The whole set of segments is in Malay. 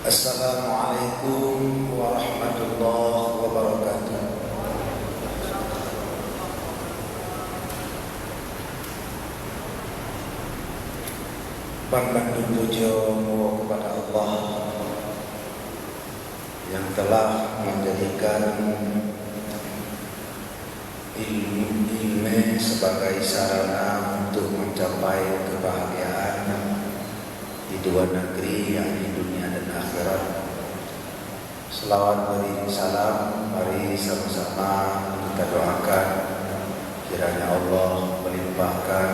Assalamualaikum warahmatullahi wabarakatuh. Pangkat puja kepada Allah yang telah menjadikan ilmu sebagai sarana untuk mencapai kebahagiaan di dua negeri, yakni dunia dan akhirat. Selawat beri salam, mari sama-sama kita doakan kiranya Allah melimpahkan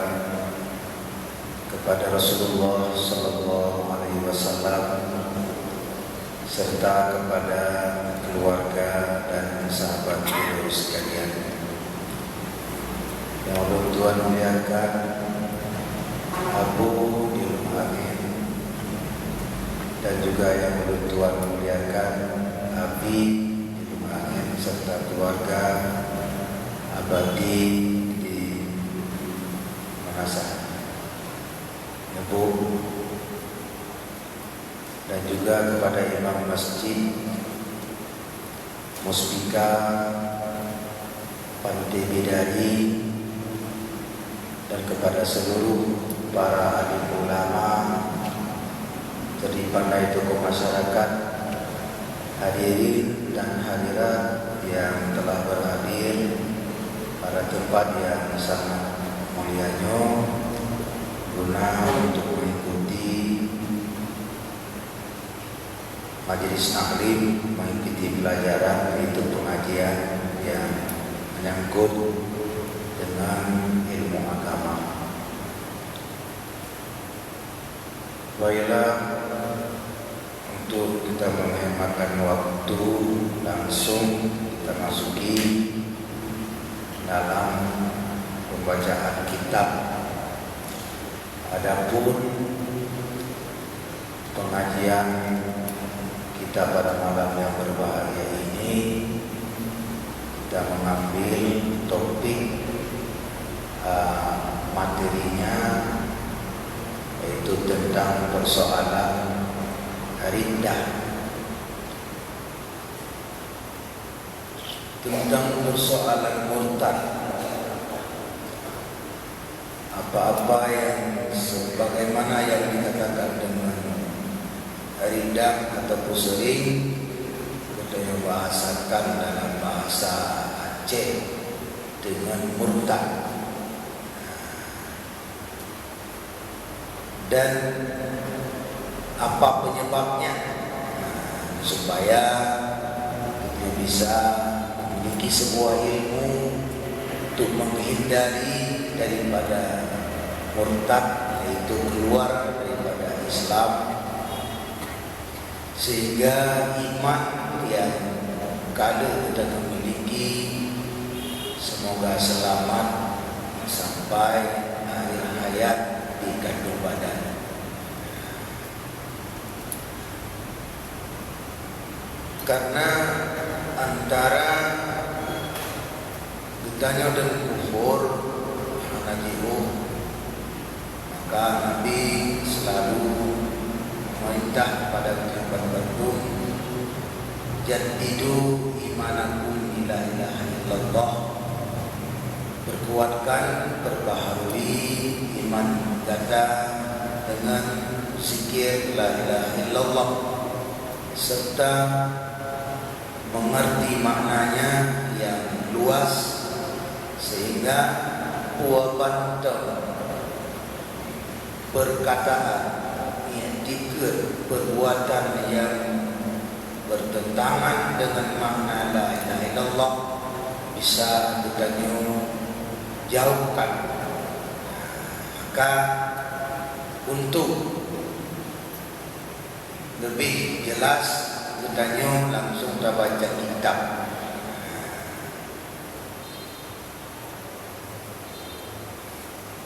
kepada Rasulullah Sallallahu Alaihi Wasallam serta kepada keluarga dan sahabat beliau sekalian. Yang Allah Tuhan muliakan, Abu di rumah Amin, dan juga yang Allah Tuhan muliakan, Abi di rumah Amin serta keluarga abadi di Manasah. Bu, dan juga kepada imam masjid, muspika, panitia bidari, dan kepada seluruh para alim ulama, terdiri pandai tokoh masyarakat, hadirin dan hadirat yang telah berhadir pada tempat yang sangat mulianya guna untuk mengikuti majelis taklim, mengikuti pelajaran, yaitu pengajian yang menyangkut dengan ilmu agama. Baiklah, untuk kita menghematkan waktu, langsung kita masuki dalam pembacaan kitab. Adapun pengajian kita pada malam yang berbahagia ini, kita mengambil topik materinya, yaitu tentang persoalan riddah, tentang persoalan murtad. Apa-apa yang sebagaimana yang dikatakan dengan riddah ataupun sering kita bahasakan dalam bahasa Aceh dengan murtad. Dan apa penyebabnya, supaya kita bisa memiliki sebuah ilmu untuk menghindari daripada murtad, yaitu keluar daripada Islam, sehingga iman yang kalau kita memiliki semoga selamat sampai akhir hayat di kandung badan. Karena antara ditanya dan kufur maka Nabi selalu memerintah pada sahabat berdoa, jaddidu imanakum ila ilaha illallah, berkuatkan, perbaharui iman kita dengan zikir la ilaha illallah, serta mengerti maknanya yang luas sehingga wabantah perkataan, dikir, perbuatan yang bertentangan dengan makna la ilaha illallah bisa kita jauhkan. Maka untuk lebih jelas kita langsung kita baca kitab.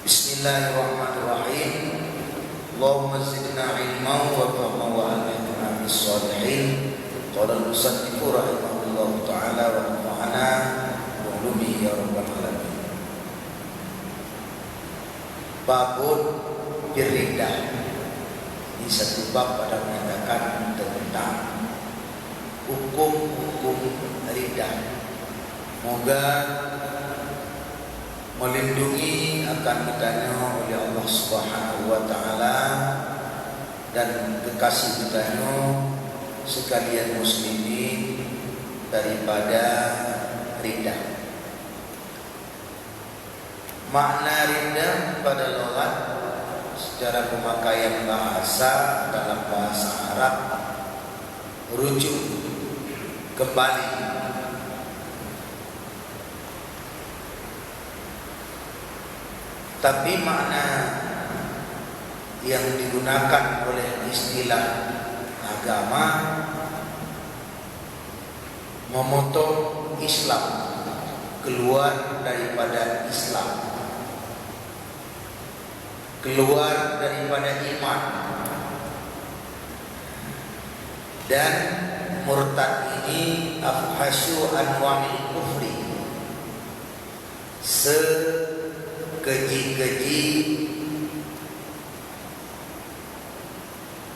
Bismillahirrahmanirrahim. Allahumma zidna ilman wa fahman wa alhamna bis-salihin. Qala al-musannif rahimahullah ta'ala wa nafa'ana wa ulumihi ya rabbal alamin. Babun birriddah. Ini satu bab pada menyatakan tentang hukum-hukum riddah. Moga melindungi akan kitanya oleh Allah Subhanahu wa taala dan kekasih kitanya sekalian muslimin daripada riddah. Makna riddah pada lughat secara pemakaian bahasa dalam bahasa Arab rujuk kembali. Tapi makna yang digunakan oleh istilah agama memotong Islam, keluar daripada Islam, keluar daripada iman, dan murtad ini afhasyu anwa'il kufri, sekeji-keji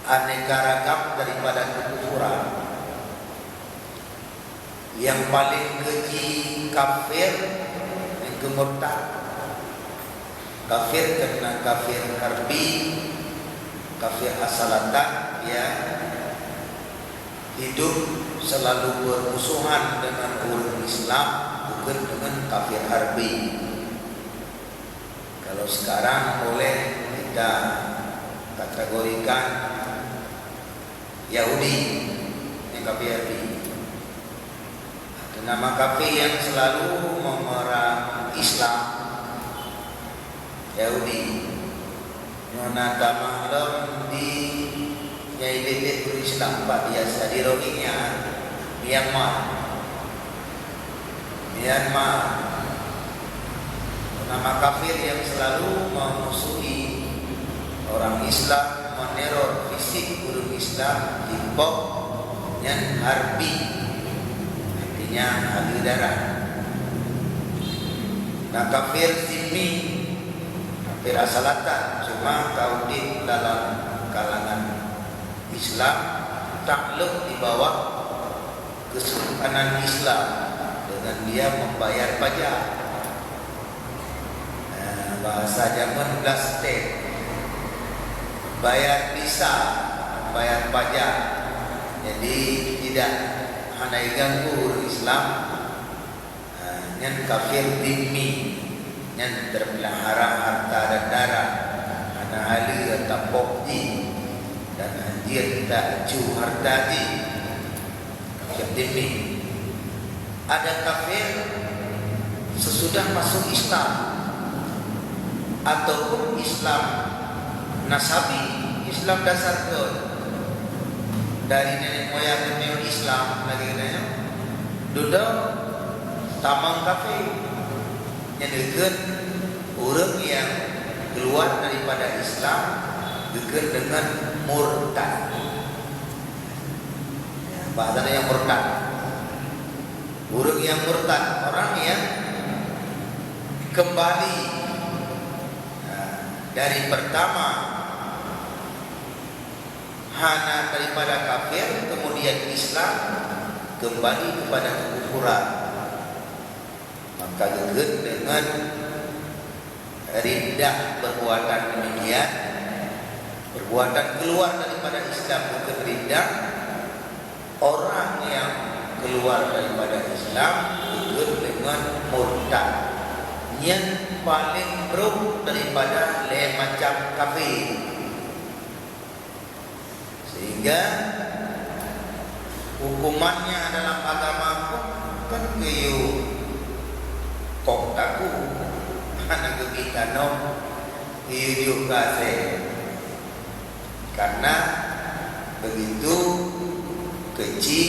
aneka ragam daripada kekufuran. Yang paling keji kafir dan murtad. Kafir karena kafir harbi, kafir asalatan, ya, hidup selalu bermusuhan dengan orang Islam, bukan dengan kafir harbi. Kalau sekarang boleh kita kategorikan Yahudi yang kafir harbi. Nama kafir yang selalu memerang Islam, Yahudi. Nona tamalom di Nyai bebek berislam Pak biasa di Rohingya, Myanmar. Nama kafir yang selalu memusuhi orang Islam, meneror fisik orang Islam, dibom yang harbi, artinya ahli darah. Nah, kafir zimmi, kafir asalatan, cuma kaudin dalam kalangan Islam, takluk di bawah kesultanan Islam dengan dia membayar pajak. Bahasa zaman Blasted, bayar visa, bayar pajak. Jadi tidak hanya ganggu Islam. Yang kafir dhimmi, yang terpelihara harta dan darah, hanya ahli atau pokti dan anjir tak cu harta di kafir dhimmi. Ada kafir sesudah masuk Islam ataupun Islam nasabi, Islam dasar ke dari nenek moyang Islam lagi katanya duduk tamang kafir yang dekat orang yang keluar daripada Islam dekat dengan murtad. Bahasanya yang murtad, orang yang murtad, orang yang kembali dari pertama hana daripada kafir, kemudian Islam, kembali kepada kekufuran. Maka dekat dengan riddah perbuatan demikian, perbuatan keluar daripada Islam bukan riddah. Orang yang keluar daripada Islam dekat dengan murtad, yang paling buruk daripada macam kafir. Sehingga hukumannya dalam agamaku kan kayu kok taku anak kita no hidup kasih, karena begitu keji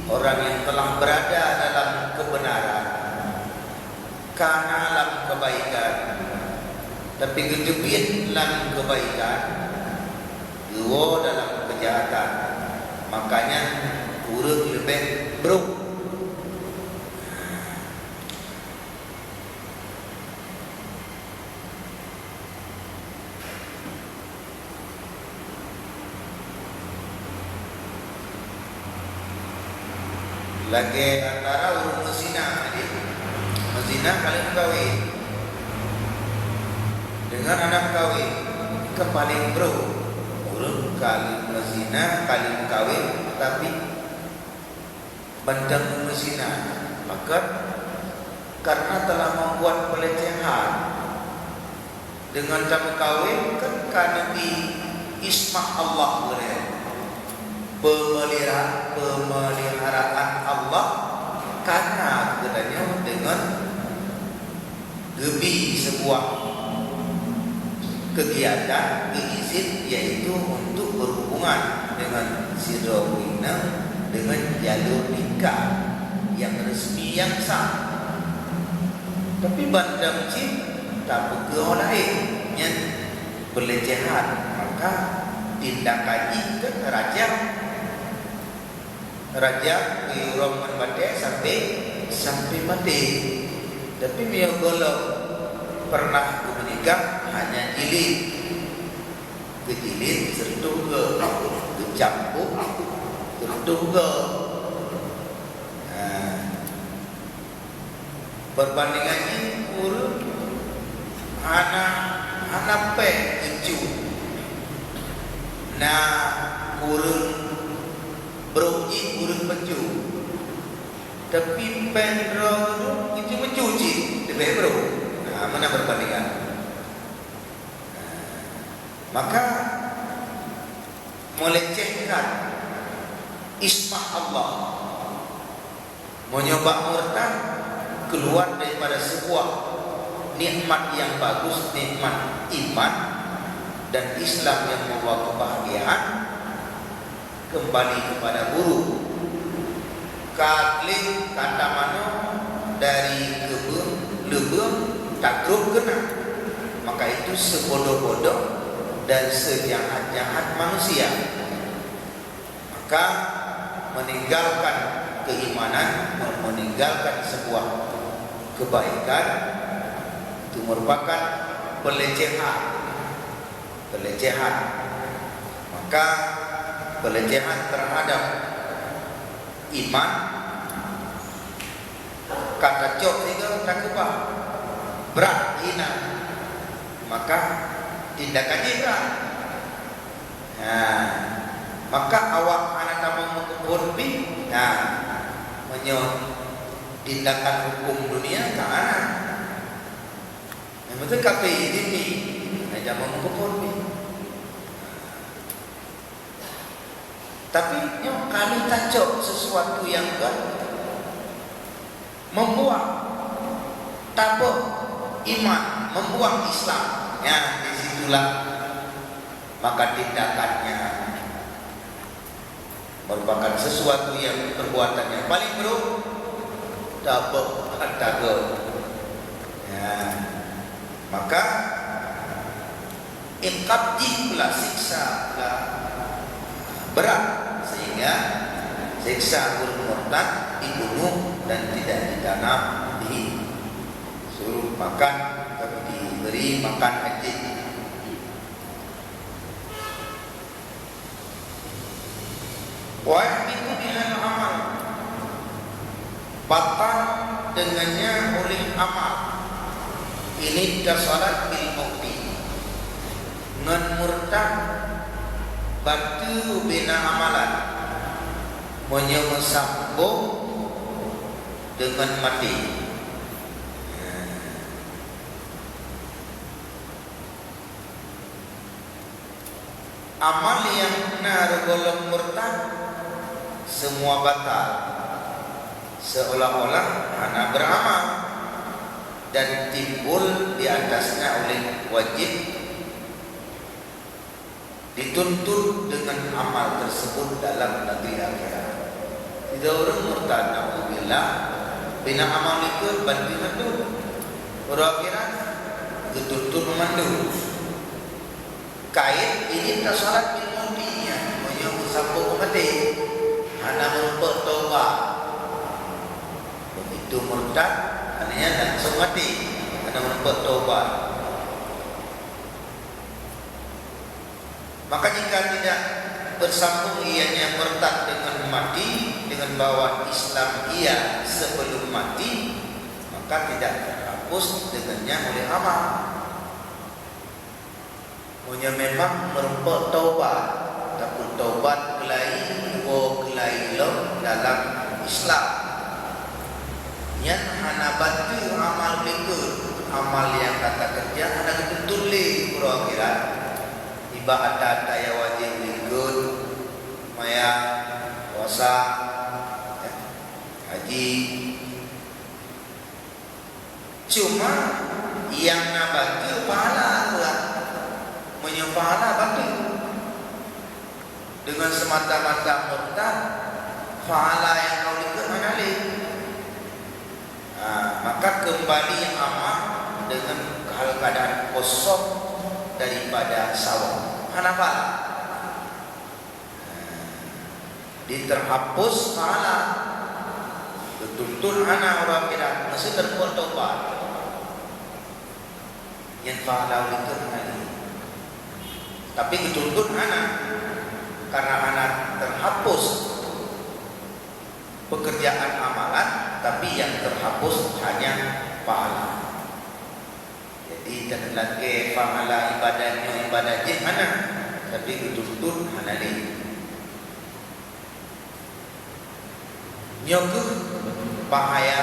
orang yang telah berada dalam kebenaran karena dalam kebaikan, tapi kejepit dalam kebaikan, dua dalam kejahatan. Makanya urut lebih buruk. lagi antara urung mezina, jadi mezina kalian kawin dengan anak kawin ke paling bro, urung kali mezina kali kawin tapi bandang mezina, maka karena telah membuat pelecehan dengan tamu kawin kan karena di isma Allah boleh pemeliharaan Allah karena katanya dengan gebi sebuah kegiatan diizin yaitu untuk berhubungan dengan si rawina dengan jalur nikah yang resmi yang sah. Tapi bandang cip tak begitu lain yang pelecehan, maka tindakan itu raja orang membadai sampai mati. Tapi dia golong pernah menikah hanya jilid sertu ke campur sertu ke perbandingannya urut anak keju urut beruji urut peju tapi pendro itu mencuci lebih bro. Mana perbandingan? Maka melecehkan isma Allah, menyoba murtad keluar daripada sebuah nikmat yang bagus, nikmat iman dan Islam yang membawa kebahagiaan, kembali kepada guru kaklik kata mana dari lebur takrub kena, maka itu sebodoh-bodoh dan sejahat-jahat manusia. Maka meninggalkan keimanan, meninggalkan sebuah kebaikan itu merupakan pelecehan. Maka pelecehan terhadap iman kata cok juga tak kebah berat hina, maka tindakannya berat. Maka awak anak kamu mengkebun tindakan hukum dunia ke anak yang betul kafe ini aja mau mengkebun. Tapi kali tajok sesuatu yang membuang tabur iman, membuang Islam, disitulah maka tindakannya merupakan sesuatu yang perbuatan yang paling buruk, tabur maka iqabji pula siksa pula berat, sehingga siksa murtad dibunuh dan tidak ditanam, disuruh makan atau diberi makan haji. Wa yahbitu bihal amal, batal dengannya oleh amal. Ini kasalat bil mauti, ngan murtad batu bina amalan, menyesambung dengan mati. Amal yang golong murtad semua batal, seolah-olah anak beramal dan timbul di atasnya oleh wajib dituntut dengan amal tersebut dalam negeri akhirat. Tidak orang murtad, alhamdulillah, bina amal itu bantu mandu. Orang akhirat dituntut memandu. Kait ini tak salat bil mautinya, menyebut sambung mati. Anak merupakan taubat. Begitu murtad, anaknya langsung mati. Anak merupakan taubat. Maka jika tidak bersambung ianya murtad dengan mati, dengan wibawa Islam ia sebelum mati, maka tidak terhapus dengannya oleh amal. Punya memang merupakan taubat, tapi taubat kelai dalam Islam. Yang hana bantu amal berikut, amal yang kata kerja hana betul le pura akhirat. Ibadat yang wajib berikut, maya puasa, haji. Cuma yang nabantu pahala lah, menyepahala bantu dengan semata-mata murtad, pahala yang kau ikut mana le? Maka kembali amal dengan hal keadaan kosong daripada sawah. Kenapa? Diterhapus pahala. Betul-betul anak orang kira masih terbuat taubat. Yang pahala itu hari. Tapi betul-betul anak karena anak terhapus pekerjaan amalan, tapi yang terhapus hanya pahala. Jadi tak lagi pahala ibadah anak, tapi betul-betul halal. Nyokuh bahaya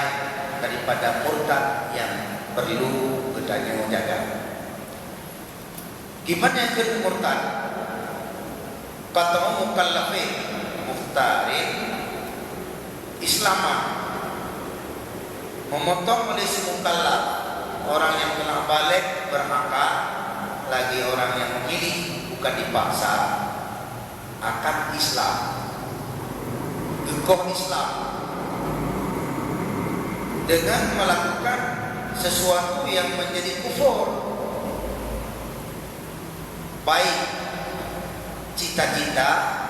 daripada murtad yang perlu kita jaga. Gimana yang kedua murtad? Kata mukallafin muhtarin Islamah, memotong oleh si mukallaf, orang yang telah balik berakal, lagi orang yang memilih bukan dipaksa, akan Islam, gegoh Islam dengan melakukan sesuatu yang menjadi kufur, baik cita-cita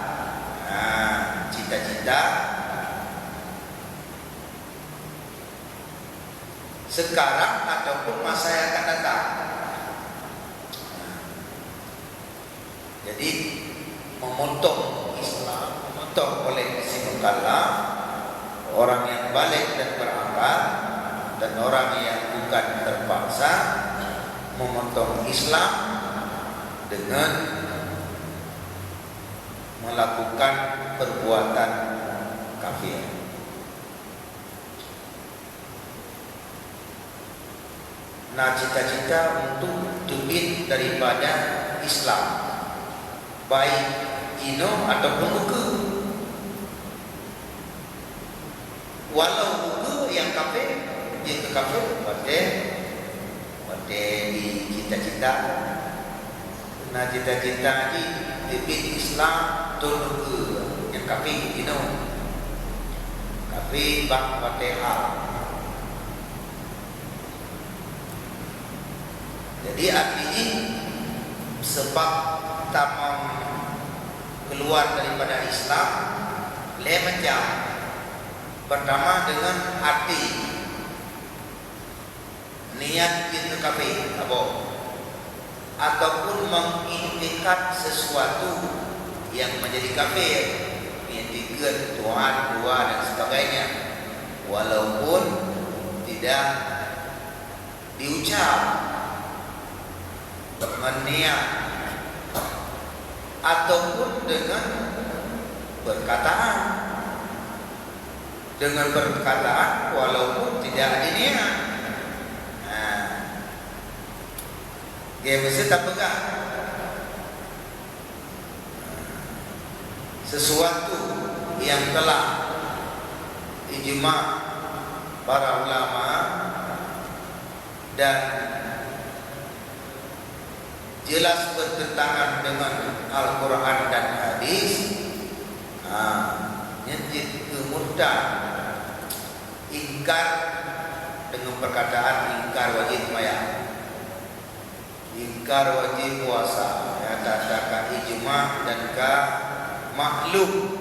sekarang ataupun masa yang akan datang. Jadi memotong Islam, memotong oleh si mukallaf, orang yang balik dan berakal, dan orang yang bukan terpaksa, memotong Islam dengan melakukan perbuatan kafir. Nah, cita-cita untuk terbit daripada Islam, baik Cina ataupun buku. Walau buku yang kafir, dia ke kafir, pada di cita-cita. Nah, cita-cita di terbit Islam turun ke yang kafir Cina, kafir bang Fatihah. Jadi artinya sebab tamam keluar daripada Islam macam pertama dengan hati, niat itu kafir ataupun mengiktikat sesuatu yang menjadi kafir, mengiktikan Tuhan, dua dan sebagainya, walaupun tidak diucap meniat ataupun dengan perkataan, walaupun tidak ada niat. Dia mesti tak pegang sesuatu yang telah ijma' para ulama dan jelas bertentangan dengan Al-Quran dan hadis. Nyedit kemurtad, ingkar dengan perkataan ingkar wajib maya, ingkar wajib puasa, katakan ijma' dan ka maklum.